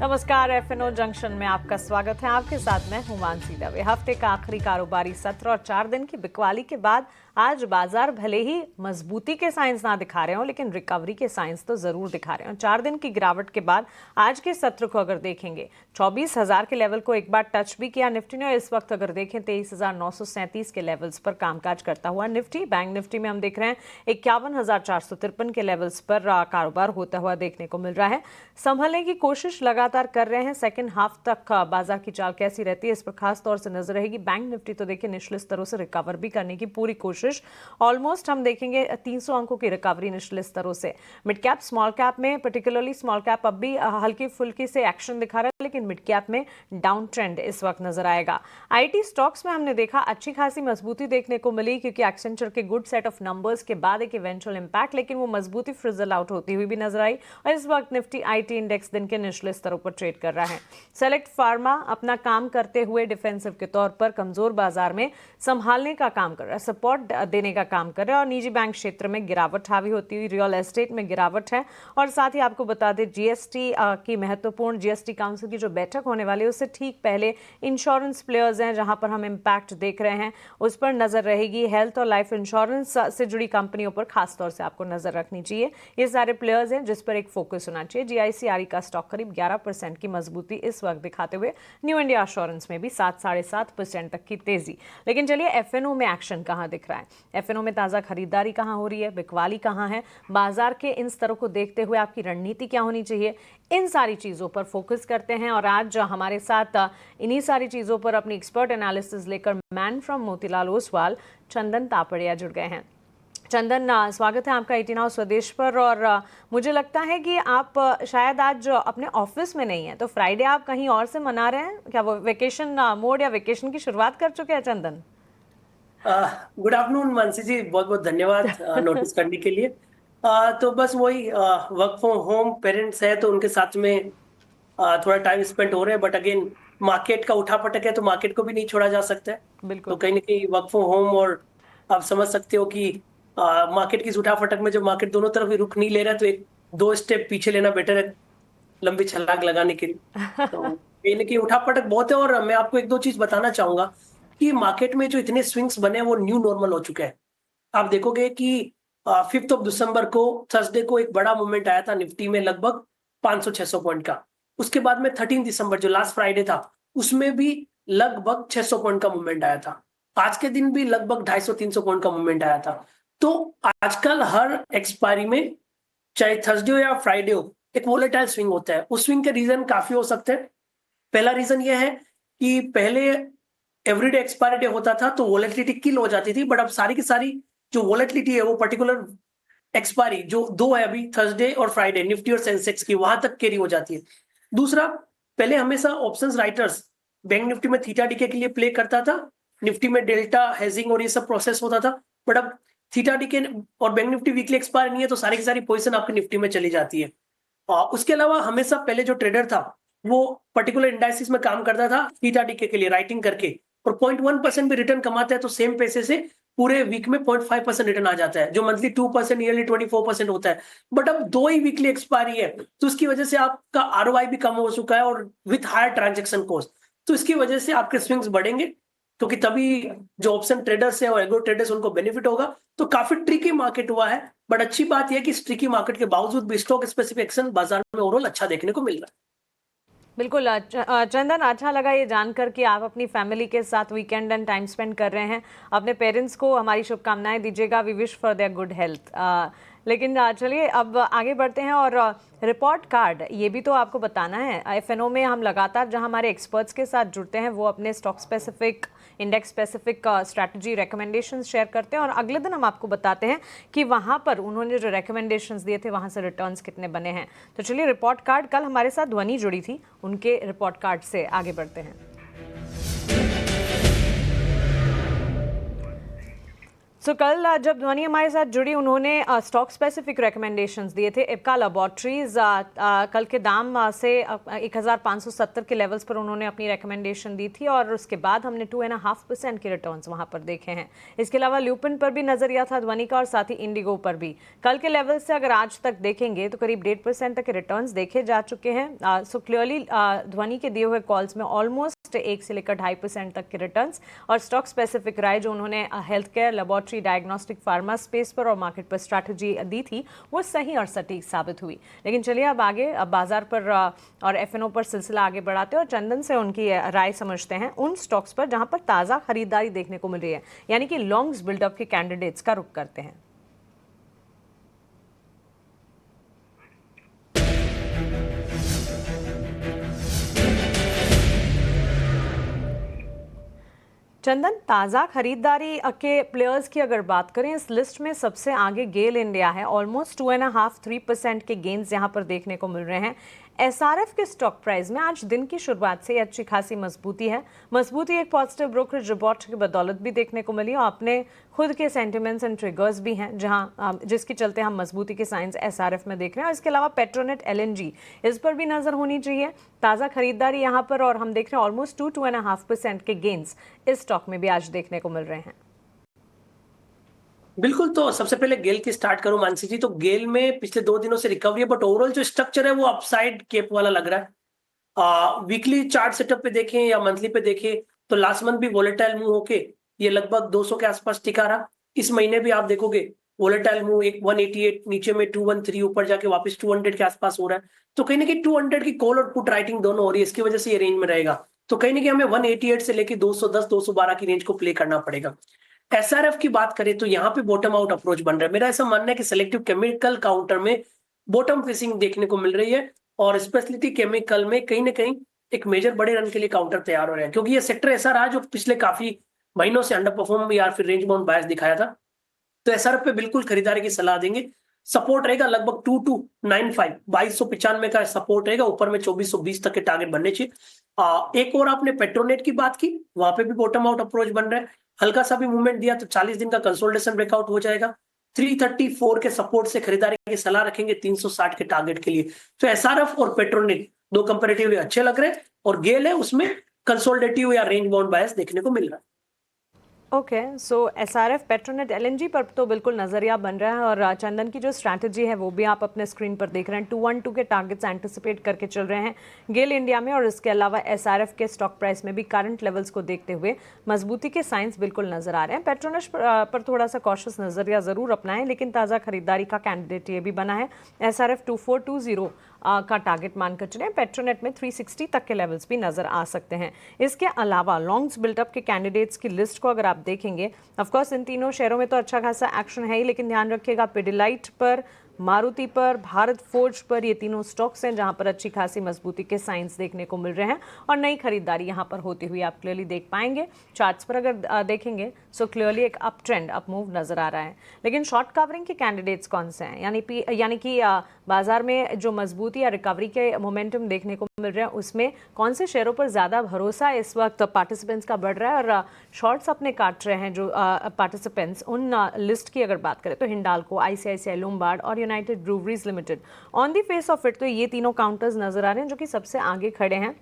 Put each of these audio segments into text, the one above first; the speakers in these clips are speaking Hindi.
नमस्कार, एफएनओ जंक्शन में आपका स्वागत है। आपके साथ मैं हूं मानसी दवे। हफ्ते का आखिरी कारोबारी सत्र और 4 दिन की बिकवाली के बाद आज बाजार भले ही मजबूती के साइंस ना दिखा रहे हो, लेकिन रिकवरी के साइंस तो जरूर दिखा रहे हो। 4 दिन की गिरावट के बाद आज के सत्र को अगर देखेंगे, 24,000 के लेवल को एक बार टच भी किया निफ्टी ने। और इस वक्त अगर देखें 23,937 के लेवल्स पर कामकाज करता हुआ निफ्टी, बैंक निफ्टी में हम देख रहे हैं 51,453 के लेवल्स पर कारोबार होता हुआ देखने को मिल रहा है। संभलने की कोशिश लगातार कर रहे हैं। सेकंड हाफ तक बाजार की चाल कैसी रहती है, इस पर खास तौर से नजर रहेगी। बैंक निफ्टी तो देखिए निचले स्तरों से रिकवर भी करने की पूरी कोशिश, ऑलमोस्ट हम देखेंगे 300 अंकों की रिकवरी निचले स्तरों से। मिड कैप स्मॉल कैप में, पर्टिकुलरली स्मॉल कैप अब भी हल्की फुल्की से एक्शन दिखा रहा है, लेकिन मिड कैप में डाउन ट्रेंड इस वक्त नजर आएगा। आईटी स्टॉक्स में हमने देखा अच्छी खासी मजबूती देखने को मिली, क्योंकि एक्सेंचर के गुड सेट ऑफ नंबर्स के बाद एक इवेंचुअल इंपैक्ट, लेकिन वो मजबूती फ्रिजल आउट होती हुई भी नजर आई। और इस वक्त निफ्टी आईटी इंडेक्स दिन के निचले स्तरों पर ट्रेड कर रहा है। सेलेक्ट फार्मा अपना काम करते हुए डिफेंसिव के तौर पर कमजोर बाजार में संभालने का काम कर रहा है, सपोर्ट देने का काम कर रहा है। और निजी बैंक क्षेत्र में गिरावट हावी होती हुई, रियल एस्टेट में गिरावट है। और साथ ही आपको बता दें जीएसटी की महत्वपूर्ण जीएसटी काउंसिल की जो बैठक होने वाली है, उससे ठीक पहले इंश्योरेंस प्लेयर्स हैं जहां पर हम इम्पैक्ट देख रहे हैं, उस पर नजर रहेगी। हेल्थ और लाइफ इंश्योरेंस से जुड़ी कंपनियों पर खासतौर से आपको नजर रखनी चाहिए। ये सारे प्लेयर्स हैं जिस पर एक फोकस होना चाहिए। जीआईसीआरई का स्टॉक करीब 11% की मजबूती इस वक्त दिखाते हुए, न्यू इंडिया एश्योरेंस में भी 7-7.5% तक की तेजी। लेकिन चलिए एफएनओ में एक्शन कहां दिख रहा है, एफएनओ में ताजा खरीदारी कहां हो रही है, बिकवाली कहां है, बाजार के इन स्तरों को देखते हुए आपकी रणनीति क्या होनी चाहिए, इन सारी चीजों पर फोकस करते हैं। और आज हमारे साथ इन्हीं सारी चीजों पर अपनी एक्सपर्ट एनालिसिस लेकर मैन फ्रॉम मोतीलाल ओसवाल चंदन तापड़िया जुड़ गए हैं। चंदन, स्वागत है आपका 18 हाउस स्वदेश पर। और मुझे लगता है कि आप शायद आज अपने ऑफिस में नहीं है, तो फ्राइडे आप कहीं और से मना रहे हैं क्या? वो वेकेशन मोड या वेकेशन की शुरुआत कर चुके हैं चंदन? गुड आफ्टरनून मानसी जी, बहुत बहुत धन्यवाद नोटिस करने के लिए। तो बस वही वर्क फ्रॉम होम पेरेंट्स है तो उनके साथ में थोड़ा टाइम स्पेंड हो रहा है। बट अगेन मार्केट का उठापटक है तो मार्केट को भी नहीं छोड़ा जा सकता है। तो बिल्कुल। कहीं ना कहीं वर्क फ्रॉम होम, और आप समझ सकते हो कि मार्केट की इस उठापटक में जब मार्केट दोनों तरफ ही रुख नहीं ले रहा है तो एक दो स्टेप पीछे लेना बेटर है लंबी छलांग लगाने के लिए। तो कहीं ना कहीं उठापटक बहुत है। और मैं आपको एक दो चीज बताना चाहूंगा कि मार्केट में जो इतने स्विंग्स बने हैं वो न्यू नॉर्मल हो चुके हैं। आप देखोगे कि 5 दिसंबर को, थर्सडे को एक बड़ा मूवमेंट आया था निफ्टी में लगभग 500-600 पॉइंट का। उसके बाद में 13 दिसंबर जो लास्ट फ्राइडे था उसमें भी लगभग 600 पॉइंट का मूवमेंट आया था। आज के दिन भी लगभग 250-300 पॉइंट का मूवमेंट आया था। तो आजकल हर एक्सपायरी में, चाहे थर्सडे हो या फ्राइडे हो, एक वोलेटाइल स्विंग होता है। उस स्विंग के रीजन काफी हो सकते हैं। पहला रीजन ये है कि पहले एवरीडे एक्सपायरी डे होता था तो वोलेटिलिटी किल हो जाती थी, बट अब सारी की सारी जो वोलेटिलिटी है वो पर्टिकुलर एक्सपायरी जो दो है अभी, थर्सडे और फ्राइडे, निफ्टी और सेंसेक्स की, वहां तक कैरी हो जाती है। दूसरा, पहले हमेशा ऑप्शंस राइटर्स बैंक निफ्टी में थीटा डीके के लिए प्ले करता था, निफ्टी में डेल्टा हेजिंग और ये सब प्रोसेस होता था। बट अब थीटा डीके और बैंक निफ्टी वीकली एक्सपायर नहीं है तो सारी की सारी पोजीशन आपकी निफ्टी में चली जाती है। उसके अलावा हमेशा पहले जो ट्रेडर था वो पर्टिकुलर इंडाइसिस में काम करता था थीटा डीके के लिए राइटिंग करके, और 0.1% भी रिटर्न कमाता है तो सेम पैसे से पूरे वीक में 0.5% रिटर्न आ जाता है, जो मंथली 2%, ईयरली 24% होता है। बट अब दो ही वीकली एक्सपायरी है तो उसकी वजह से आपका आरओआई भी कम हो चुका है और विथ हायर ट्रांजेक्शन कॉस्ट। तो इसकी वजह से आपके स्विंग्स बढ़ेंगे, क्योंकि तभी जो ऑप्शन ट्रेडर्स है और एग्रो ट्रेडर्स उनको बेनिफिट होगा। तो काफी ट्रिकी मार्केट हुआ है, बट अच्छी बात यह है कि इस ट्रिकी मार्केट के बावजूद भी स्टॉक स्पेसिफिक एक्शन बाजार में ओवरऑल अच्छा देखने को मिल रहा है। बिल्कुल। चंदन, अच्छा लगा ये जानकर कि आप अपनी फैमिली के साथ वीकेंड एंड टाइम स्पेंड कर रहे हैं। अपने पेरेंट्स को हमारी शुभकामनाएं दीजिएगा। We wish for their good health. लेकिन चलिए अब आगे बढ़ते हैं। और रिपोर्ट कार्ड ये भी तो आपको बताना है। एफएनओ में हम लगातार जहां हमारे एक्सपर्ट्स के साथ जुड़ते हैं वो अपने stock specific, index specific strategy recommendations share करते हैं, और अगले दिन हम आपको बताते हैं कि वहां पर उन्होंने जो रिकमेंडेशंस दिए थे वहां से रिटर्न्स कितने बने हैं। तो चलिए रिपोर्ट कार्ड, कल हमारे साथ ध्वनि जुड़ी थी, उनके रिपोर्ट कार्ड से आगे बढ़ते हैं। सो कल जब ध्वनि हमारे साथ जुड़ी, उन्होंने स्टॉक स्पेसिफिक रिकमेंडेशंस दिए थे। इप्का लैबोरेटरीज कल के दाम से 1570 के लेवल्स पर उन्होंने अपनी रिकमेंडेशन दी थी और उसके बाद हमने 2.5% के रिटर्न्स वहां पर देखे हैं। इसके अलावा ल्यूपिन पर भी नजरिया था ध्वनि का और साथ ही इंडिगो पर भी। कल के लेवल से अगर आज तक देखेंगे तो करीब 1.5% तक के रिटर्न्स देखे जा चुके हैं। सो क्लियरली ध्वनि के दिए हुए कॉल्स में ऑलमोस्ट 1 से लेकर 2.5% तक के रिटर्न्स और स्टॉक स्पेसिफिक राय जो उन्होंने health care, laboratory, diagnostic, pharma space पर और मार्केट पर स्ट्रैटेजी दी थी, वो सही और सटीक साबित हुई। लेकिन चलिए अब आगे बाजार पर और एफएनओ पर सिलसिला आगे बढ़ाते हैं और चंदन से उनकी राय समझते हैं उन स्टॉक्स पर जहां पर ताज़ा खरीदारी देखने को मिल रही है, यानी कि लॉन्ग्स बिल्डअप के कैंडिडेट्स का रुख करते हैं। चंदन, ताज़ा खरीदारी के प्लेयर्स की अगर बात करें, इस लिस्ट में सबसे आगे गेल इंडिया है। ऑलमोस्ट 2.5-3% के गेन्स यहाँ पर देखने को मिल रहे हैं। एसआरएफ के स्टॉक प्राइस में आज दिन की शुरुआत से अच्छी खासी मजबूती है। मजबूती एक पॉजिटिव ब्रोकरेज रिपोर्ट की बदौलत भी देखने को मिली और अपने खुद के सेंटिमेंट्स एंड ट्रिगर्स भी हैं जहां जिसके चलते हम मजबूती के साइंस एसआरएफ में देख रहे हैं। और इसके अलावा पेट्रोनेट एलएनजी, इस पर भी नजर होनी चाहिए। ताज़ा खरीदारी यहाँ पर और हम देख रहे हैं ऑलमोस्ट 2-2.5% के गेन्स इस स्टॉक में भी आज देखने को मिल रहे हैं। बिल्कुल, तो सबसे पहले गेल की स्टार्ट करूं मानसी जी। तो गेल में पिछले 2 दिनों से रिकवरी है, बट ओवरऑल जो स्ट्रक्चर है वो अपसाइड केप वाला लग रहा है। वीकली चार्ट सेटअप पे देखें या मंथली पे देखें तो लास्ट मंथ भी वोलेटाइल मूव होके ये लगभग 200 के आसपास टिका रहा। इस महीने भी आप देखोगे वोलेटाइल मूव, एक 188 नीचे में 213 ऊपर जाके वापस 200 के आसपास हो रहा है। तो कहीं ना कहीं 200 की कॉल और पुट राइटिंग दोनों हो रही है, इसकी वजह से ये रेंज में रहेगा। तो कहीं ना कहीं हमें 188 से लेके 210-212 की रेंज को प्ले करना पड़ेगा। एसआरएफ की बात करें तो यहाँ पे बॉटम आउट अप्रोच बन रहा है। मेरा ऐसा मानना है कि सिलेक्टिव केमिकल काउंटर में बॉटम फिशिंग देखने को मिल रही है और स्पेशलिटी केमिकल में कहीं ना कहीं एक मेजर बड़े रन के लिए काउंटर तैयार हो रहे हैं, क्योंकि ये सेक्टर ऐसा रहा जो पिछले काफी महीनों से अंडर परफॉर्म या फिर रेंज बाउंड बायस दिखाया था। तो एसआरएफ पे बिल्कुल खरीदारी की सलाह देंगे। सपोर्ट रहेगा लगभग 2295, 2295 का सपोर्ट रहेगा। ऊपर में 2420 तक के टारगेट बनने चाहिए। एक और आपने पेट्रोनेट की बात की, वहां पे भी बॉटम आउट अप्रोच बन रहा है। हल्का सा भी मूवमेंट दिया तो 40 दिन का कंसोलिडेशन ब्रेकआउट हो जाएगा। 334 के सपोर्ट से खरीदारी की सलाह रखेंगे 360 के टारगेट के लिए। तो एसआरएफ और पेट्रोनेट दो कंपेरेटिवली अच्छे लग रहे हैं और गेल है उसमें कंसोलिडेटिव या रेंज बाउंड बायस देखने को मिल रहा है। ओके, सो एसआरएफ, पेट्रोनेट, एलएनजी पर तो बिल्कुल नजरिया बन रहा है और चंदन की जो स्ट्रैटेजी है वो भी आप अपने स्क्रीन पर देख रहे हैं। 212 के टारगेट्स एंटिसिपेट करके चल रहे हैं गेल इंडिया में और इसके अलावा एसआरएफ के स्टॉक प्राइस में भी करंट लेवल्स को देखते हुए मजबूती के साइंस बिल्कुल नजर आ रहे हैं। पेट्रोनेट पर थोड़ा सा कॉशियस नजरिया जरूर अपनाएं, लेकिन ताज़ा खरीदारी का कैंडिडेट ये भी बना है। एसआरएफ 2420 का टारगेट मानकर चलें। पेट्रोनेट में 360 तक के लेवल्स भी नजर आ सकते हैं। इसके अलावा लॉन्ग्स बिल्डअप के कैंडिडेट्स की लिस्ट को अगर आप देखेंगे, ऑफ कोर्स इन तीनों शेयरों में तो अच्छा खासा एक्शन है ही, लेकिन ध्यान रखिएगा पिडिलाइट पर, मारुति पर, भारत फोर्ज पर, ये तीनों स्टॉक्स हैं जहां पर अच्छी खासी मजबूती के साइंस देखने को मिल रहे हैं और नई खरीदारी यहां पर होती हुई आप क्लियरली देख पाएंगे। चार्ट्स पर अगर देखेंगे सो क्लियरली एक अप ट्रेंड, अप मूव नजर आ रहा है। लेकिन शॉर्ट कवरिंग के कैंडिडेट्स कौन से हैं, यानी कि बाजार में जो मजबूती या रिकवरी के मोमेंटम देखने को मिल रहे हैं उसमें कौन से शेयरों पर ज़्यादा भरोसा इस वक्त पार्टिसिपेंट्स का बढ़ रहा है और शॉर्ट्स अपने काट रहे हैं जो पार्टिसिपेंट्स। उन लिस्ट की अगर बात करें तो हिंडाल्को, आईसीआईसीआई लोम्बार्ड और United Breweries limited. On the face of it तो ये तीनों काउंटर्स नजर आ रहे हैं जो कि सबसे आगे खड़े हैं,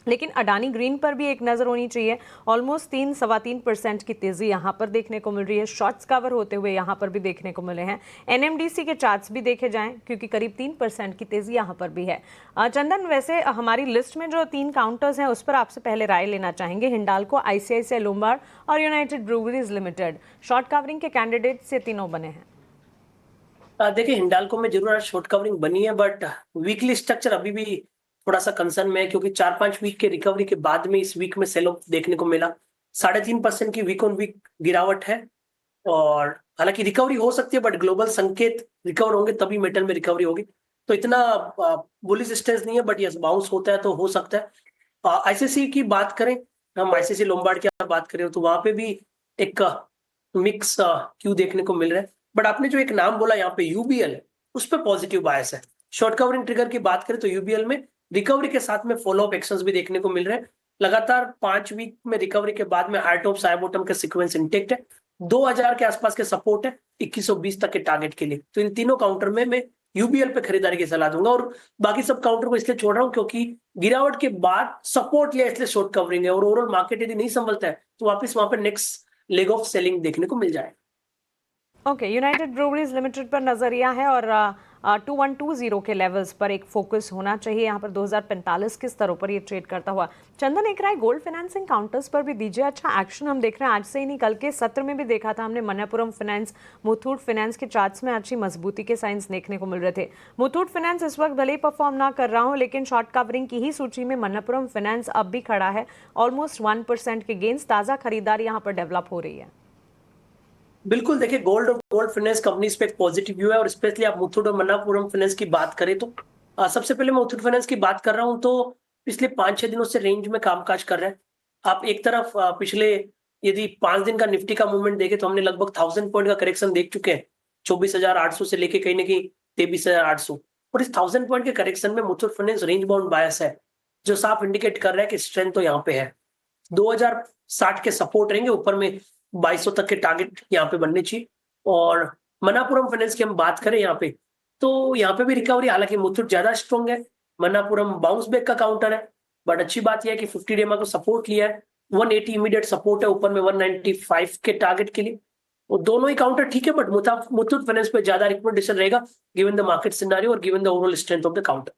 लेकिन अडानी ग्रीन पर भी एक नजर होनी चाहिए। ऑलमोस्ट 3-3.25% की तेजी यहां पर देखने को मिल रही है। शॉर्ट्स कवर होते हुए यहां पर भी देखने को मिले हैं। एनएमडीसी के चार्ट्स भी देखे जाएं क्योंकि करीब 3% की तेजी यहां पर भी है। चंदन, वैसे हमारी लिस्ट में जो 3 काउंटर्स हैं उस पर आपसे पहले राय लेना चाहेंगे। हिंडाल्को, आईसीआईसीआई लोम्बार्ड और United Breweries limited short covering के कैंडिडेट से तीनों बने हैं। देखिए, हिंडाल्को में जरूर शॉर्ट कवरिंग बनी है, बट वीकली स्ट्रक्चर अभी भी थोड़ा सा कंसर्न में है, क्योंकि 4-5 वीक के रिकवरी के बाद में इस वीक में सेल ऑफ देखने को मिला। 3.5% की वीक ऑन वीक गिरावट है और हालांकि रिकवरी हो सकती है, बट ग्लोबल संकेत रिकवर होंगे तभी मेटल में रिकवरी होगी। तो इतना बुलिश स्टेंस नहीं है, बट यस बाउंस होता है तो हो सकता है। आईसीसी की बात करें, हम आईसीसी लोम्बार्ड की बात करें तो वहां पे भी एक मिक्स क्यू देखने को मिल रहा है। बट आपने जो एक नाम बोला यहाँ पे यूबीएल, उस पर पॉजिटिव बायस है। शॉर्ट कवरिंग ट्रिगर की बात करें तो यूबीएल में रिकवरी के साथ में फॉलो अप एक्शंस भी देखने को मिल रहे हैं। लगातार 5 वीक में रिकवरी के बाद में हाई टॉप साई बॉटम का सीक्वेंस इंटेक्ट है। 2000 के आसपास के सपोर्ट है 2120 तक के टारगेट के लिए। तो इन तीनों काउंटर में मैं यूबीएल पे खरीदारी की सलाह दूंगा, और बाकी सब काउंटर को इसलिए छोड़ रहा हूं क्योंकि गिरावट के बाद सपोर्ट लिया इसलिए शॉर्ट कवरिंग है, और ओवरऑल मार्केट यदि नहीं संभलता है तो वापस वहां पे नेक्स्ट लेग ऑफ सेलिंग देखने को मिल जाए। ओके, यूनाइटेड ब्रूवरीज लिमिटेड पर नजरिया है और 2120 के लेवल्स पर एक फोकस होना चाहिए। यहाँ पर 2045 के स्तरों पर ये ट्रेड करता हुआ। चंदन, एक राय गोल्ड फाइनेंसिंग काउंटर्स पर भी दीजिए। अच्छा एक्शन हम देख रहे हैं आज से ही नहीं, कल के सत्र में भी देखा था हमने। मणप्पुरम फाइनेंस, मुथूट फाइनेंस के चार्ट्स में अच्छी मजबूती के साइंस देखने को मिल रहे थे। मुथूट फाइनेंस इस वक्त भले ही परफॉर्म ना कर रहा हूँ, लेकिन शॉर्ट कवरिंग की ही सूची में मणप्पुरम फाइनेंस अब भी खड़ा है। ऑलमोस्ट 1% के गेंस, ताज़ा खरीदारी यहाँ पर डेवलप हो रही है। बिल्कुल, देखिए गोल्ड और गोल्ड फाइनेंस कंपनीज पे एक पॉजिटिव व्यू है, और स्पेशली आप मुथूट और मणप्पुरम फाइनेंस की बात करें तो सबसे पहले मैं मुथूट फाइनेंस की बात कर रहा हूं तो पिछले 5-6 दिनों से रेंज में कामकाज कर रहा है। आप एक तरफ पिछले यदि 5 दिन का निफ्टी का मूवमेंट देखें तो हमने लगभग 1000 पॉइंट का करेक्शन देख चुके हैं, 24,800 से लेके कहीं ना कहीं 23,800, और इस 1000 पॉइंट के करेक्शन में मुथूट फाइनेंस रेंज बाउंड बायस है, जो साफ इंडिकेट कर रहा है कि स्ट्रेंथ तो यहाँ पे है। 2060 के सपोर्ट रहेंगे, ऊपर में 2200 तक के टारगेट यहाँ पे बनने चाहिए। और मणप्पुरम फाइनेंस की हम बात करें यहाँ पे, तो यहाँ पे भी रिकवरी, हालांकि मुथूट ज्यादा स्ट्रॉन्ग है, मणप्पुरम बाउंस बैक का काउंटर है। बट अच्छी बात यह है कि 50 डे को सपोर्ट लिया है, 180 इमीडिएट सपोर्ट है, ऊपर में 195 के टारगेट के लिए। वो दोनों ही काउंटर ठीक है, बट मुथूट फाइनेंस पे ज्यादा रिकमेंडेशन रहेगा गिवन द मार्केट सिनेरियो और given the overall strength of the counter.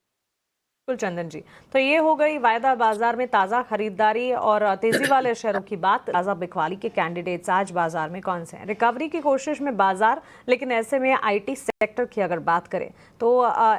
बिल्कुल चंदन जी, तो ये हो गई वायदा बाजार में ताज़ा खरीदारी और तेजी वाले शेयरों की बात। ताज़ा बिकवाली के कैंडिडेट्स आज बाजार में कौन से हैं? रिकवरी की कोशिश में बाजार, लेकिन ऐसे में आईटी सेक्टर की अगर बात करें तो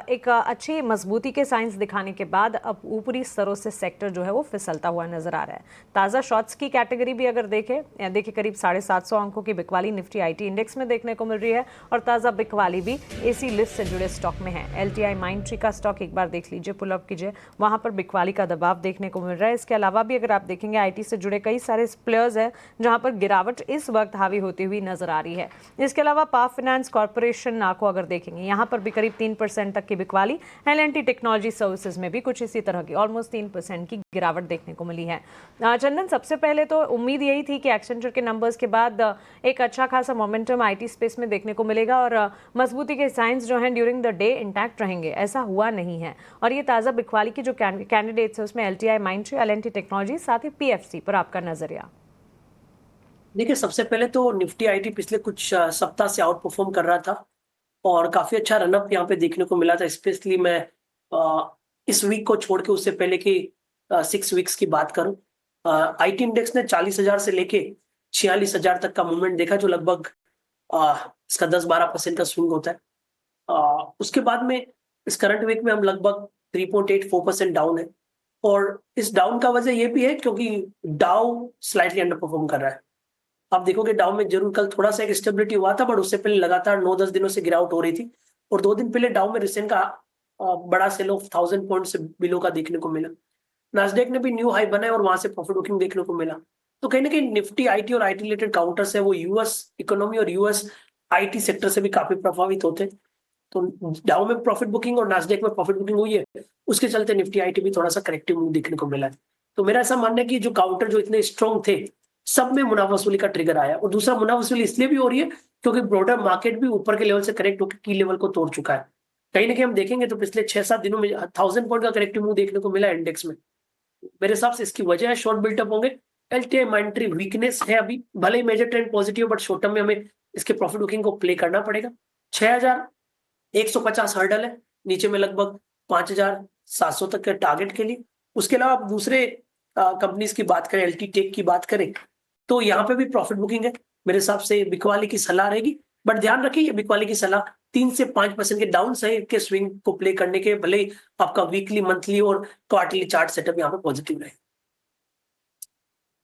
एक अच्छी मजबूती के साइंस दिखाने के बाद अब ऊपरी स्तरों से सेक्टर जो है वो फिसलता हुआ नजर आ रहा है। ताज़ा शॉर्ट्स की कैटेगरी भी अगर देखिए करीब 750 अंकों की बिकवाली निफ्टी आईटी इंडेक्स में देखने को मिल रही है, और ताज़ा बिकवाली भी एसी लिस्ट से जुड़े स्टॉक में है। एलटीआई माइंडट्री का स्टॉक एक बार देख लीजिए, पुल अप कीजिए, वहां पर बिकवाली का दबाव देखने को मिल रहा है। इसके अलावा भी अगर आप देखेंगे आईटी से जुड़े कई सारे प्लेयर्स हैं जहां पर गिरावट इस वक्त हावी होती हुई नजर आ रही है। इसके अलावा पावर फाइनेंस कॉर्पोरेशन को अगर देखेंगे, यहाँ पर भी करीब 3% तक की बिकवाली। एल&टी टेक्नोलॉजी सर्विसेज में भी कुछ इसी तरह की ऑलमोस्ट 3% की गिरावट देखने को मिली है। चंदन, सबसे पहले तो उम्मीद यही थी कि एक्सेंचर के नंबर्स के बाद एक अच्छा खासा मोमेंटम आईटी स्पेस में देखने को मिलेगा और मजबूती के साइंस जो हैं ड्यूरिंग द डे इंटैक्ट रहेंगे। ऐसा हुआ नहीं है, और ये ताज़ा बिकवाली की जो कैंडिडेट्स है उसमें एलटीआई माइंडट्री, एल&टी टेक्नोलॉजी, साथ ही पीएफसी पर आपका नजरिया। देखिए, सबसे पहले तो निफ्टी आईटी पिछले कुछ सप्ताह से आउट परफॉर्म कर रहा था, और काफी अच्छा रनअप यहाँ पे देखने को मिला था। स्पेशली मैं इस वीक को छोड़ के उससे पहले की 6 वीक्स की बात करूं, आईटी इंडेक्स ने 40,000 से लेके 46,000 तक का मूवमेंट देखा, जो लगभग इसका 10-12% का स्विंग होता है। उसके बाद में इस करंट वीक में हम लगभग 3.84% डाउन है, और इस डाउन का वजह ये भी है क्योंकि डाउ स्लाइटली अंडर परफॉर्म कर रहा है। आप देखोगे डाउ में जरूर कल थोड़ा सा एक स्टेबिलिटी हुआ था, बट उससे पहले लगातार 9-10 दिनों से गिरावट हो रही थी, और 2 दिन पहले डाउ में रिसेंट का बड़ा सेल ऑफ 1000 पॉइंट से बिलो का देखने को मिला। नास्डेक ने भी न्यू हाई बनाया और वहां से प्रॉफिट बुकिंग देखने को मिला। तो कहीं ना कहीं निफ्टी आईटी और आईटी रिलेटेड काउंटर्स है वो यूएस इकोनॉमी और यूएस आईटी सेक्टर से भी काफी प्रभावित होते हैं। तो डाउ में प्रॉफिट बुकिंग और नास्डेक में प्रॉफिट बुकिंग हुई है, उसके चलते निफ्टी आईटी भी थोड़ा सा करेक्टिव मूव देखने को मिला है। तो मेरा ऐसा मानना है कि जो काउंटर जो इतने स्ट्रॉन्ग थे, सब में मुनाफा वसूली का ट्रिगर आया, और दूसरा मुनाफा वसूली इसलिए भी हो रही है क्योंकि ब्रॉडर मार्केट भी ऊपर के लेवल से करेक्ट होकर की लेवल को तोड़ चुका है। कहीं ना कहीं हम देखेंगे तो पिछले 6-7 दिनों में 1000 पॉइंट का करेक्टिव मूव देखने को मिला इंडेक्स में। मेरे हिसाब से इसकी वजह है शॉर्ट बिल्टअप होंगे। एलटीआई माइंडट्री वीकनेस है अभी, भले ही major trend positive, but short term में हमें इसके प्रॉफिट बुकिंग को प्ले करना पड़ेगा। 6150 हर्डल है, नीचे में लगभग 5700 तक के टारगेट के लिए। उसके अलावा आप दूसरे कंपनीज की बात करें, एलटी टेक की बात करें, तो यहाँ पे भी प्रॉफिट बुकिंग है। मेरे हिसाब से बिकवाली की सलाह रहेगी, बट ध्यान रखिए ये बिकवाली की सलाह 3 से 5% के डाउन साइड के स्विंग को प्ले करने के, भले ही आपका वीकली, मंथली और क्वार्टरली चार्ट सेटअप यहाँ पे पॉजिटिव रहे।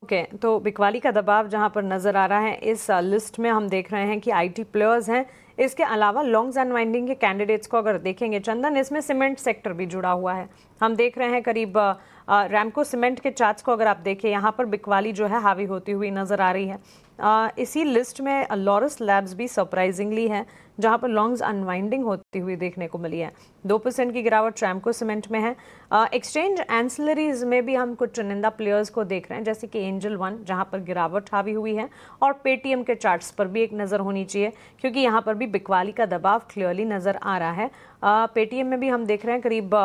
ओके, तो बिकवाली का दबाव जहां पर नजर आ रहा है इस लिस्ट में, हम देख रहे हैं कि आईटी प्लेयर्स हैं। इसके अलावा लॉन्ग्स एंड वाइंडिंग के कैंडिडेट्स को अगर देखेंगे चंदन, इसमें सीमेंट सेक्टर भी जुड़ा हुआ है। हम देख रहे हैं करीब रैमको सीमेंट के चार्ट्स को अगर आप देखें, यहाँ पर बिकवाली जो है हावी होती हुई नजर आ रही है। इसी लिस्ट में लॉरस लैब्स भी सरप्राइजिंगली है, जहां पर लॉन्ग्स अनवाइंडिंग होती हुई देखने को मिली है। 2% की गिरावट ट्रैमको सीमेंट में है। एक्सचेंज एंसिलरीज में भी हम कुछ चुनिंदा प्लेयर्स को देख रहे हैं, जैसे कि एंजल वन, जहां पर गिरावट हावी हुई है, और पेटीएम के चार्ट्स पर भी एक नज़र होनी चाहिए, क्योंकि यहाँ पर भी बिकवाली का दबाव क्लियरली नज़र आ रहा है। पेटीएम में भी हम देख रहे हैं करीब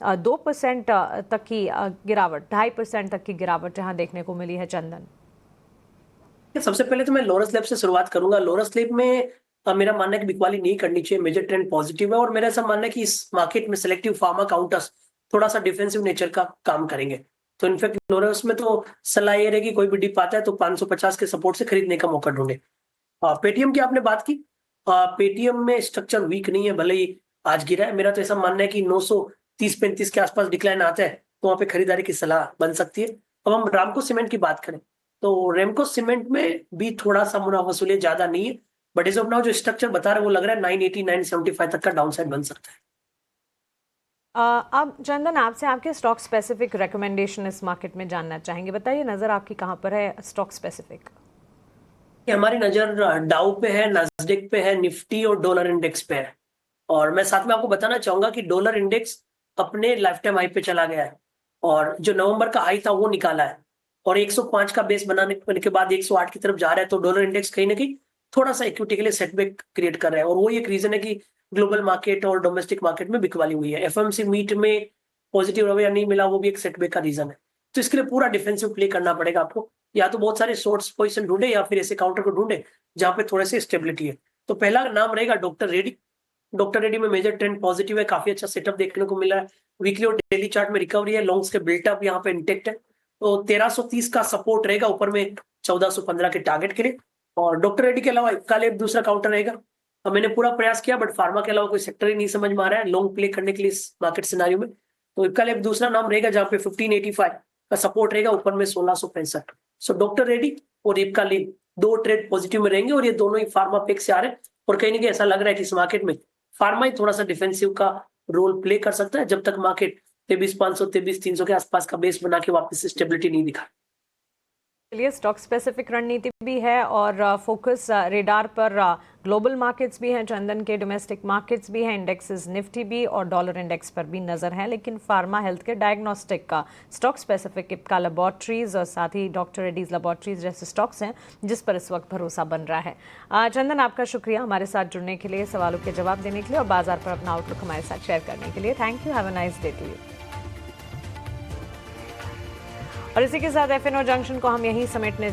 2% तक की गिरावट, 2.5% तक की गिरावट जहां देखने को मिली है। चंदन, सबसे पहले तो मैं लोरस लैब से शुरुआत करूंगा। लोरस लैब में मेरा मानना है कि बिकवाली नहीं करनी चाहिए, मेजर ट्रेंड पॉजिटिव है, और मेरा ऐसा मानना है कि इस मार्केट में सिलेक्टिव फार्मा काउंटर्स थोड़ा सा डिफेंसिव नेचर का काम करेंगे। तो इनफैक्ट लोरस में तो सलाह ये रहेगी, कोई भी डिप आता है तो 550 के सपोर्ट से खरीदने का मौका ढूंढे। पेटीएम की आपने बात की, पेटीएम में स्ट्रक्चर वीक नहीं है, भले ही आज गिरा है। मेरा तो ऐसा मानना है कि 930-35 के आसपास डिक्लाइन आता है तो वहां पे खरीदारी की सलाह बन सकती है। अब हम रामको सीमेंट की बात करें तो रेमको सीमेंट में भी थोड़ा सा मुनाफा वसूली ज्यादा नहीं है, बट एज ऑफ नाउ जो स्ट्रक्चर बता रहे हैं वो लग रहा है 980-975 तक का डाउनसाइड बन सकता है। अब चंदन, आपसे आपके स्टॉक स्पेसिफिक रिकमेंडेशन इस मार्केट में जानना चाहेंगे। बताइए, नज़र आपकी कहाँ पर है स्टॉक स्पेसिफिक? हमारी नजर डाउ पे है, नास्डेक पे है, निफ्टी और डॉलर इंडेक्स पे है। और मैं साथ में आपको बताना चाहूंगा कि डॉलर इंडेक्स अपने लाइफ टाइम हाई पे चला गया है, और जो नवंबर का हाई था वो निकाला है, और 105 का बेस बनाने के बाद 108 की तरफ जा रहा है। तो डॉलर इंडेक्स कहीं ना कहीं थोड़ा सा इक्विटी के लिए सेटबैक क्रिएट कर रहा है, और वो एक रीजन है कि ग्लोबल मार्केट और डोमेस्टिक मार्केट में बिकवाली हुई है। एफएमसी मीट में पॉजिटिव रवैया नहीं मिला, वो भी एक सेटबैक का रीजन है। तो इसके लिए पूरा डिफेंसिव प्ले करना पड़ेगा आपको, या तो बहुत सारे शॉर्ट्स पोजीशन ढूंढे या फिर ऐसे काउंटर को ढूंढे जहां पे थोड़े से स्टेबिलिटी है। तो पहला नाम रहेगा डॉक्टर रेड्डी। डॉक्टर रेड्डी में मेजर ट्रेंड पॉजिटिव है, काफी अच्छा सेटअप देखने को मिला है। वीकली और डेली चार्ट में रिकवरी है, लॉन्ग्स के बिल्टअप यहाँ पे इंटेक्ट है। तो 1330 का सपोर्ट रहेगा, ऊपर में 1415 के टारगेट के लिए। और डॉक्टर रेड्डी के अलावा कल एक दूसरा काउंटर रहेगा। अब मैंने पूरा प्रयास किया, बट फार्मा के अलावा कोई सेक्टर ही नहीं समझ में आ रहा है लॉन्ग प्ले करने के लिए इस मार्केट सिनारियो में। तो कल एक दूसरा नाम रहेगा जहाँ पे 1585 का सपोर्ट रहेगा, ऊपर में 1665। सो डॉक्टर रेड्डी और इपका लिन दो ट्रेड पॉजिटिव में रहेंगे, और ये दोनों ही फार्मा पिक से आ रहे हैं। और कहीं ना कहीं ऐसा लग रहा है कि इस मार्केट में फार्मा ही थोड़ा सा डिफेंसिव का रोल प्ले कर सकता है, जब तक मार्केट 23,500 23,300 के आसपास का बेस बना के वापस स्टेबिलिटी नहीं दिखा। चलिए, स्टॉक स्पेसिफिक रणनीति भी है और फोकस रेडार पर ग्लोबल मार्केट्स भी हैं, चंदन के डोमेस्टिक मार्केट्स भी हैं, इंडेक्सेस निफ्टी भी और डॉलर इंडेक्स पर भी नज़र है। लेकिन फार्मा हेल्थ के डायग्नोस्टिक का स्टॉक स्पेसिफिक इप्का लैबोरेटरीज और साथ ही डॉक्टर रेड्डीज लैबोरेटरीज जैसे स्टॉक्स हैं जिस पर इस वक्त भरोसा बन रहा है। चंदन, आपका शुक्रिया हमारे साथ जुड़ने के लिए, सवालों के जवाब देने के लिए और बाजार पर अपना आउटलुक हमारे साथ शेयर करने के लिए। Thank you, have a nice day to you. और इसी के साथ एफएनओ जंक्शन को हम यहीं समेटने